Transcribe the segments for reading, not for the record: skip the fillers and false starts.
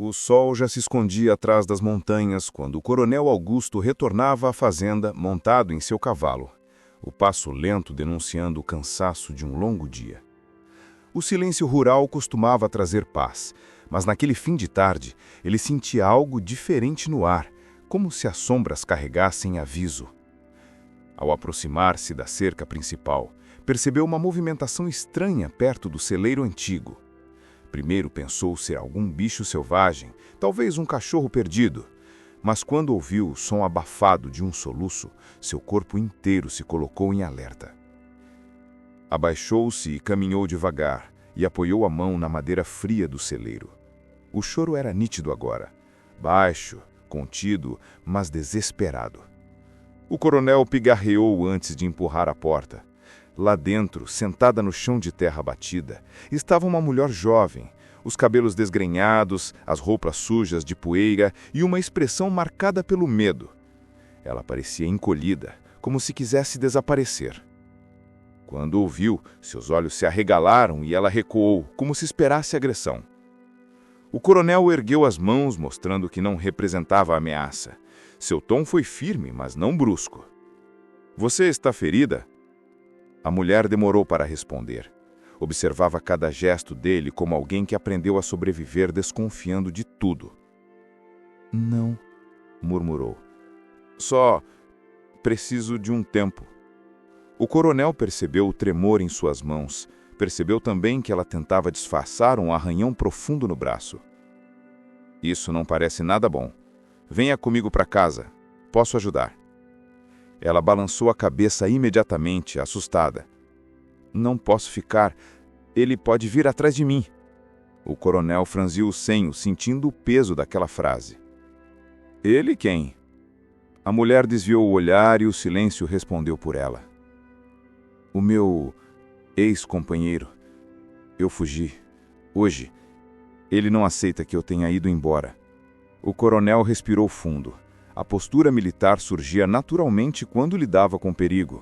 O sol já se escondia atrás das montanhas quando o coronel Augusto retornava à fazenda montado em seu cavalo, o passo lento denunciando o cansaço de um longo dia. O silêncio rural costumava trazer paz, mas naquele fim de tarde ele sentia algo diferente no ar, como se as sombras carregassem aviso. Ao aproximar-se da cerca principal, percebeu uma movimentação estranha perto do celeiro antigo. Primeiro pensou ser algum bicho selvagem, talvez um cachorro perdido. Mas quando ouviu o som abafado de um soluço, seu corpo inteiro se colocou em alerta. Abaixou-se e caminhou devagar, e apoiou a mão na madeira fria do celeiro. O choro era nítido agora, baixo, contido, mas desesperado. O coronel pigarreou antes de empurrar a porta. Lá dentro, sentada no chão de terra batida, estava uma mulher jovem, os cabelos desgrenhados, as roupas sujas de poeira e uma expressão marcada pelo medo. Ela parecia encolhida, como se quisesse desaparecer. Quando ouviu, seus olhos se arregalaram e ela recuou, como se esperasse agressão. O coronel ergueu as mãos, mostrando que não representava ameaça. Seu tom foi firme, mas não brusco. "Você está ferida?" A mulher demorou para responder. Observava cada gesto dele como alguém que aprendeu a sobreviver desconfiando de tudo. "Não", murmurou. "Só preciso de um tempo." O coronel percebeu o tremor em suas mãos. Percebeu também que ela tentava disfarçar um arranhão profundo no braço. "Isso não parece nada bom. Venha comigo para casa. Posso ajudar." Ela balançou a cabeça imediatamente, assustada. "Não posso ficar. Ele pode vir atrás de mim." O coronel franziu o senho, sentindo o peso daquela frase. "Ele quem?" A mulher desviou o olhar e o silêncio respondeu por ela. "O meu ex-companheiro. Eu fugi. Hoje. Ele não aceita que eu tenha ido embora." O coronel respirou fundo. A postura militar surgia naturalmente quando lidava com perigo.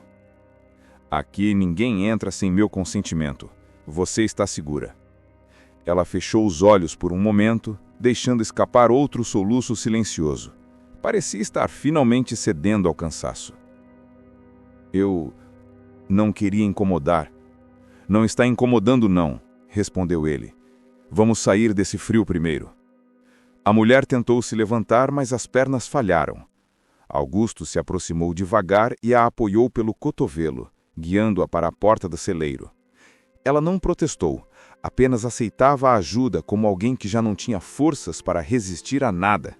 "Aqui ninguém entra sem meu consentimento. Você está segura." Ela fechou os olhos por um momento, deixando escapar outro soluço silencioso. Parecia estar finalmente cedendo ao cansaço. "Eu não queria incomodar." "Não está incomodando, não", respondeu ele. "Vamos sair desse frio primeiro." A mulher tentou se levantar, mas as pernas falharam. Augusto se aproximou devagar e a apoiou pelo cotovelo, guiando-a para a porta do celeiro. Ela não protestou, apenas aceitava a ajuda como alguém que já não tinha forças para resistir a nada.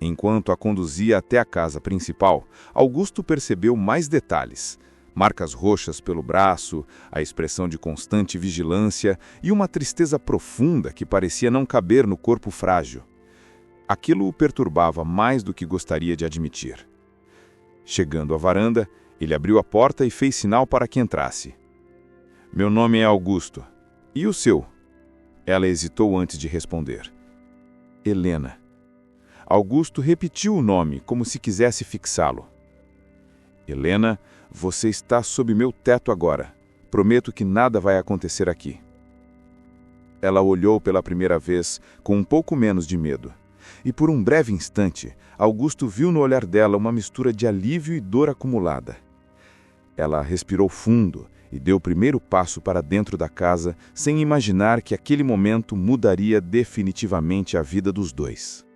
Enquanto a conduzia até a casa principal, Augusto percebeu mais detalhes. Marcas roxas pelo braço, a expressão de constante vigilância e uma tristeza profunda que parecia não caber no corpo frágil. Aquilo o perturbava mais do que gostaria de admitir. Chegando à varanda, ele abriu a porta e fez sinal para que entrasse. "Meu nome é Augusto. E o seu?" Ela hesitou antes de responder. "Helena." Augusto repetiu o nome, como se quisesse fixá-lo. "Helena, você está sob meu teto agora. Prometo que nada vai acontecer aqui." Ela olhou pela primeira vez com um pouco menos de medo. E por um breve instante, Augusto viu no olhar dela uma mistura de alívio e dor acumulada. Ela respirou fundo e deu o primeiro passo para dentro da casa, sem imaginar que aquele momento mudaria definitivamente a vida dos dois.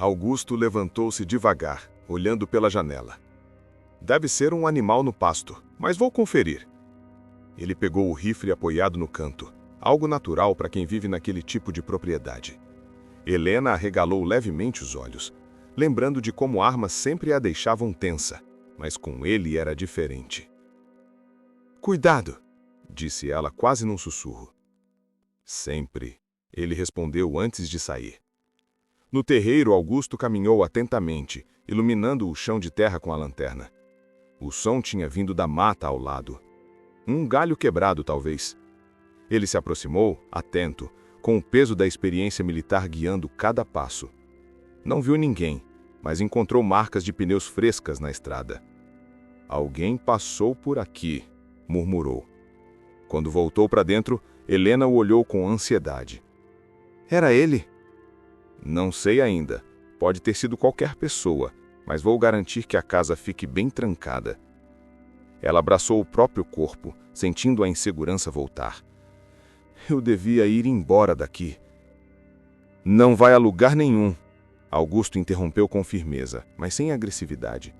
Augusto levantou-se devagar, olhando pela janela. Deve ser um animal no pasto, mas vou conferir. Ele pegou o rifle apoiado no canto, algo natural para quem vive naquele tipo de propriedade. Helena arregalou levemente os olhos, lembrando de como armas sempre a deixavam tensa, mas com ele era diferente. Cuidado, disse ela quase num sussurro. Sempre, ele respondeu antes de sair. No terreiro, Augusto caminhou atentamente, iluminando o chão de terra com a lanterna. O som tinha vindo da mata ao lado. Um galho quebrado, talvez. Ele se aproximou, atento, com o peso da experiência militar guiando cada passo. Não viu ninguém, mas encontrou marcas de pneus frescas na estrada. Alguém passou por aqui, murmurou. Quando voltou para dentro, Helena o olhou com ansiedade. Era ele? Não sei ainda. Pode ter sido qualquer pessoa, mas vou garantir que a casa fique bem trancada. Ela abraçou o próprio corpo, sentindo a insegurança voltar. Eu devia ir embora daqui. Não vai a lugar nenhum, Augusto interrompeu com firmeza, mas sem agressividade.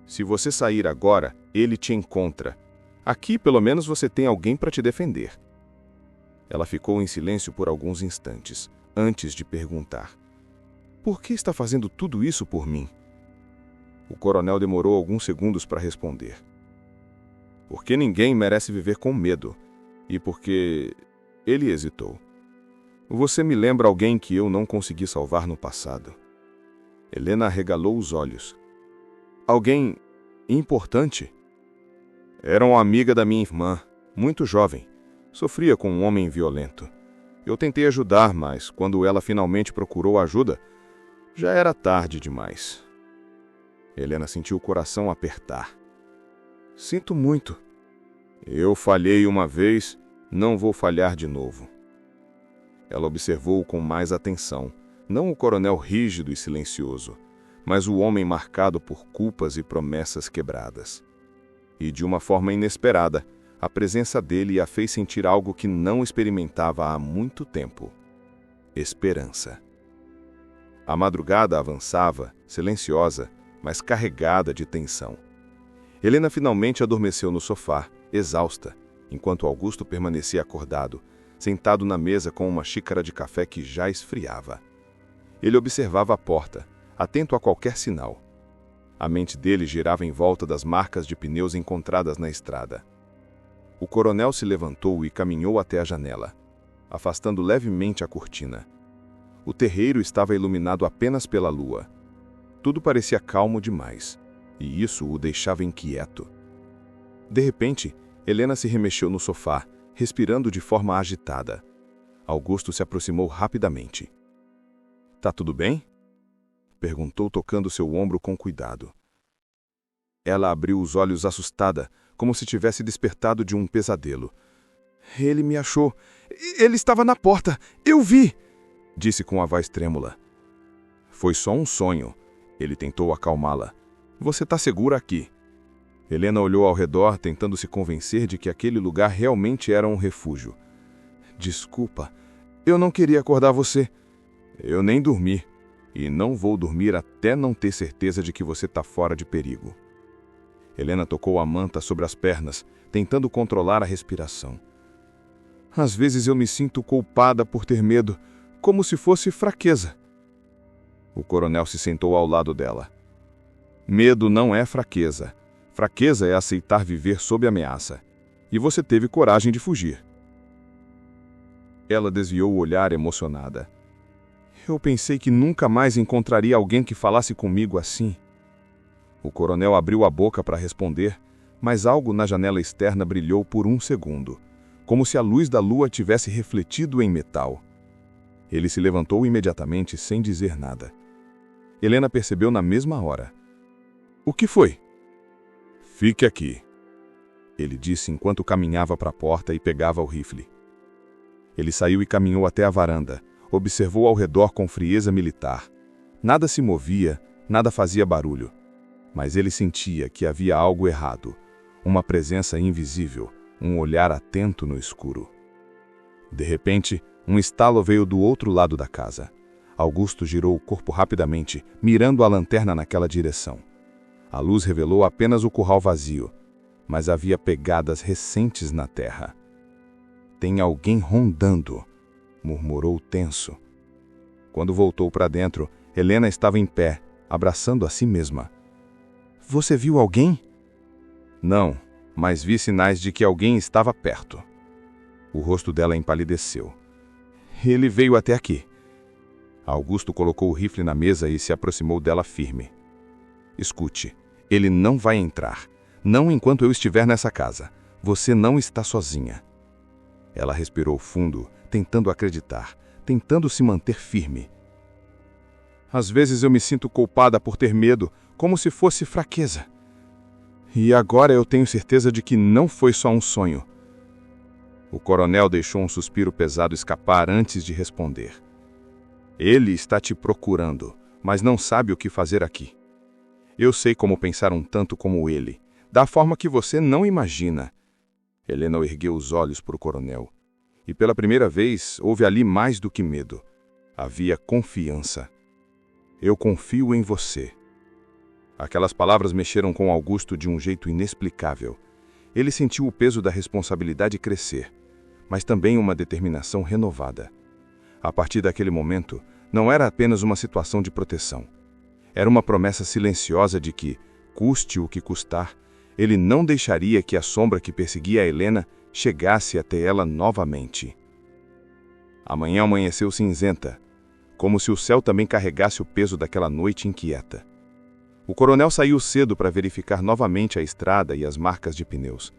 Se você sair agora, ele te encontra. Aqui, pelo menos, você tem alguém para te defender. Ela ficou em silêncio por alguns instantes, antes de perguntar. Por que está fazendo tudo isso por mim? O coronel demorou alguns segundos para responder. Porque ninguém merece viver com medo. E porque... Ele hesitou. Você me lembra alguém que eu não consegui salvar no passado. Helena arregalou os olhos. Alguém importante? Era uma amiga da minha irmã, muito jovem. Sofria com um homem violento. Eu tentei ajudar, mas quando ela finalmente procurou ajuda, já era tarde demais. Helena sentiu o coração apertar. Sinto muito. Eu falhei uma vez, não vou falhar de novo. Ela observou com mais atenção, não o coronel rígido e silencioso, mas o homem marcado por culpas e promessas quebradas. E de uma forma inesperada, a presença dele a fez sentir algo que não experimentava há muito tempo: esperança. A madrugada avançava, silenciosa, mas carregada de tensão. Helena finalmente adormeceu no sofá, exausta, enquanto Augusto permanecia acordado, sentado na mesa com uma xícara de café que já esfriava. Ele observava a porta, atento a qualquer sinal. A mente dele girava em volta das marcas de pneus encontradas na estrada. O coronel se levantou e caminhou até a janela, afastando levemente a cortina. O terreiro estava iluminado apenas pela lua. Tudo parecia calmo demais, e isso o deixava inquieto. De repente, Helena se remexeu no sofá, respirando de forma agitada. Augusto se aproximou rapidamente. Tá tudo bem? Perguntou, tocando seu ombro com cuidado. Ela abriu os olhos assustada, como se tivesse despertado de um pesadelo. Ele me achou. Ele estava na porta. Eu vi! Disse com a voz trêmula. Foi só um sonho. Ele tentou acalmá-la. Você está segura aqui. Helena olhou ao redor, tentando se convencer de que aquele lugar realmente era um refúgio. Desculpa, eu não queria acordar você. Eu nem dormi. E não vou dormir até não ter certeza de que você está fora de perigo. Helena tocou a manta sobre as pernas, tentando controlar a respiração. Às vezes eu me sinto culpada por ter medo, como se fosse fraqueza. O coronel se sentou ao lado dela. Medo não é fraqueza. Fraqueza é aceitar viver sob ameaça. E você teve coragem de fugir. Ela desviou o olhar emocionada. Eu pensei que nunca mais encontraria alguém que falasse comigo assim. O coronel abriu a boca para responder, mas algo na janela externa brilhou por um segundo, como se a luz da lua tivesse refletido em metal. Ele se levantou imediatamente, sem dizer nada. Helena percebeu na mesma hora. O que foi? Fique aqui, ele disse enquanto caminhava para a porta e pegava o rifle. Ele saiu e caminhou até a varanda, observou ao redor com frieza militar. Nada se movia, nada fazia barulho. Mas ele sentia que havia algo errado, uma presença invisível, um olhar atento no escuro. De repente, um estalo veio do outro lado da casa. Augusto girou o corpo rapidamente, mirando a lanterna naquela direção. A luz revelou apenas o curral vazio, mas havia pegadas recentes na terra. "Tem alguém rondando", murmurou tenso. Quando voltou para dentro, Helena estava em pé, abraçando a si mesma. "Você viu alguém?" "Não, mas vi sinais de que alguém estava perto." O rosto dela empalideceu. "Ele veio até aqui." Augusto colocou o rifle na mesa e se aproximou dela firme. "Escute, ele não vai entrar. Não enquanto eu estiver nessa casa. Você não está sozinha." Ela respirou fundo, tentando acreditar, tentando se manter firme. "Às vezes eu me sinto culpada por ter medo, como se fosse fraqueza. E agora eu tenho certeza de que não foi só um sonho." O coronel deixou um suspiro pesado escapar antes de responder. "Ele está te procurando, mas não sabe o que fazer aqui. Eu sei como pensar um tanto como ele, da forma que você não imagina." Helena ergueu os olhos para o coronel. E pela primeira vez, houve ali mais do que medo. Havia confiança. "Eu confio em você." Aquelas palavras mexeram com Augusto de um jeito inexplicável. Ele sentiu o peso da responsabilidade crescer, mas também uma determinação renovada. A partir daquele momento, não era apenas uma situação de proteção. Era uma promessa silenciosa de que, custe o que custar, ele não deixaria que a sombra que perseguia a Helena chegasse até ela novamente. A manhã amanheceu cinzenta, como se o céu também carregasse o peso daquela noite inquieta. O coronel saiu cedo para verificar novamente a estrada e as marcas de pneus.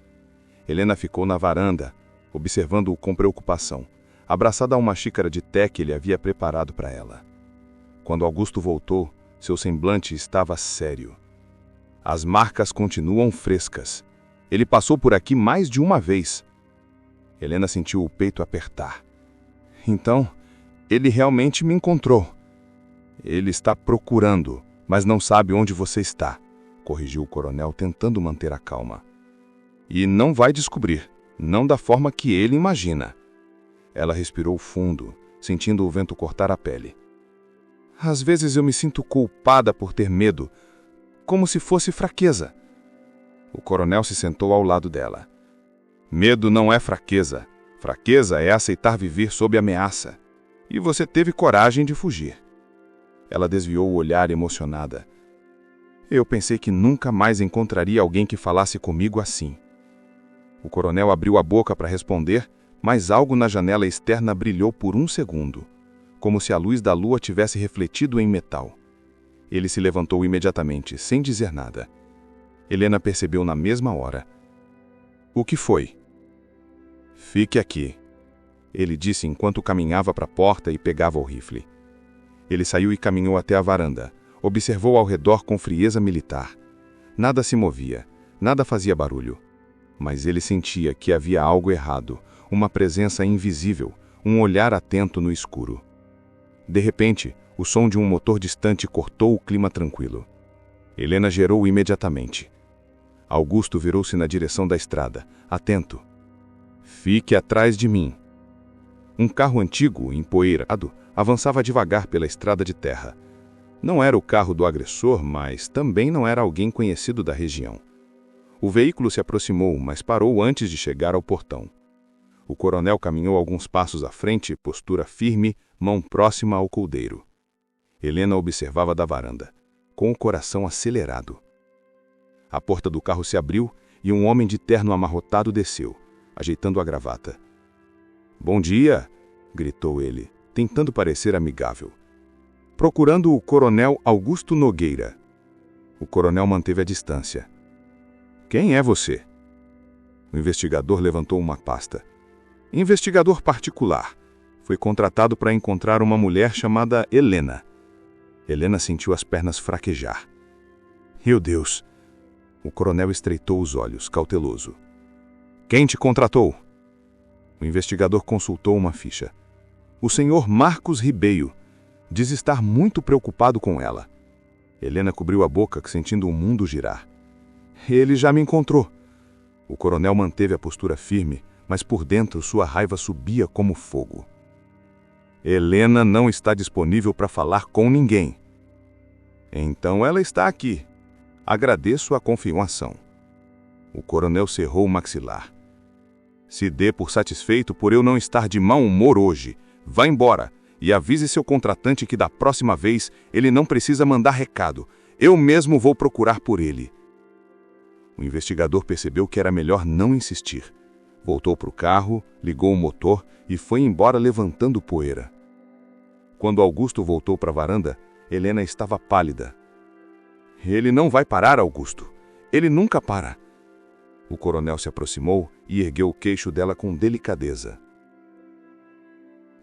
Helena ficou na varanda, observando-o com preocupação, abraçada a uma xícara de té que ele havia preparado para ela. Quando Augusto voltou, seu semblante estava sério. "As marcas continuam frescas. Ele passou por aqui mais de uma vez." Helena sentiu o peito apertar. "Então, ele realmente me encontrou." "Ele está procurando, mas não sabe onde você está", corrigiu o coronel, tentando manter a calma. "E não vai descobrir, não da forma que ele imagina." Ela respirou fundo, sentindo o vento cortar a pele. "Às vezes eu me sinto culpada por ter medo, como se fosse fraqueza." O coronel se sentou ao lado dela. "Medo não é fraqueza. Fraqueza é aceitar viver sob ameaça. E você teve coragem de fugir." Ela desviou o olhar emocionada. "Eu pensei que nunca mais encontraria alguém que falasse comigo assim." O coronel abriu a boca para responder, mas algo na janela externa brilhou por um segundo, como se a luz da lua tivesse refletido em metal. Ele se levantou imediatamente, sem dizer nada. Helena percebeu na mesma hora. "O que foi?" "Fique aqui", ele disse enquanto caminhava para a porta e pegava o rifle. Ele saiu e caminhou até a varanda. Observou ao redor com frieza militar. Nada se movia, nada fazia barulho. Mas ele sentia que havia algo errado, uma presença invisível, um olhar atento no escuro. De repente, o som de um motor distante cortou o clima tranquilo. Helena gerou imediatamente. Augusto virou-se na direção da estrada, atento. "Fique atrás de mim." Um carro antigo, empoeirado, avançava devagar pela estrada de terra. Não era o carro do agressor, mas também não era alguém conhecido da região. O veículo se aproximou, mas parou antes de chegar ao portão. O coronel caminhou alguns passos à frente, postura firme, mão próxima ao coldeiro. Helena observava da varanda, com o coração acelerado. A porta do carro se abriu e um homem de terno amarrotado desceu, ajeitando a gravata. "Bom dia!" gritou ele, tentando parecer amigável. "Procurando o coronel Augusto Nogueira." O coronel manteve a distância. "Quem é você?" O investigador levantou uma pasta. "Investigador particular. Foi contratado para encontrar uma mulher chamada Helena." Helena sentiu as pernas fraquejar. "Meu Deus!" O coronel estreitou os olhos, cauteloso. "Quem te contratou?" O investigador consultou uma ficha. "O senhor Marcos Ribeiro. Diz estar muito preocupado com ela." Helena cobriu a boca, sentindo o mundo girar. "Ele já me encontrou." O coronel manteve a postura firme, mas por dentro sua raiva subia como fogo. Helena não está disponível para falar com ninguém. Então ela está aqui. Agradeço a confirmação. O coronel cerrou o maxilar. Se dê por satisfeito por eu não estar de mau humor hoje. Vá embora e avise seu contratante que da próxima vez ele não precisa mandar recado. Eu mesmo vou procurar por ele. O investigador percebeu que era melhor não insistir. Voltou para o carro, ligou o motor e foi embora levantando poeira. Quando Augusto voltou para a varanda, Helena estava pálida. Ele não vai parar, Augusto. Ele nunca para. O coronel se aproximou e ergueu o queixo dela com delicadeza.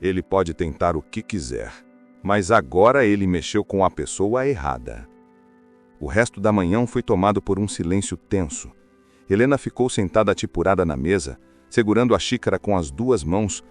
Ele pode tentar o que quiser, mas agora ele mexeu com a pessoa errada. O resto da manhã foi tomado por um silêncio tenso. Helena ficou sentada atipurada na mesa, segurando a xícara com as duas mãos,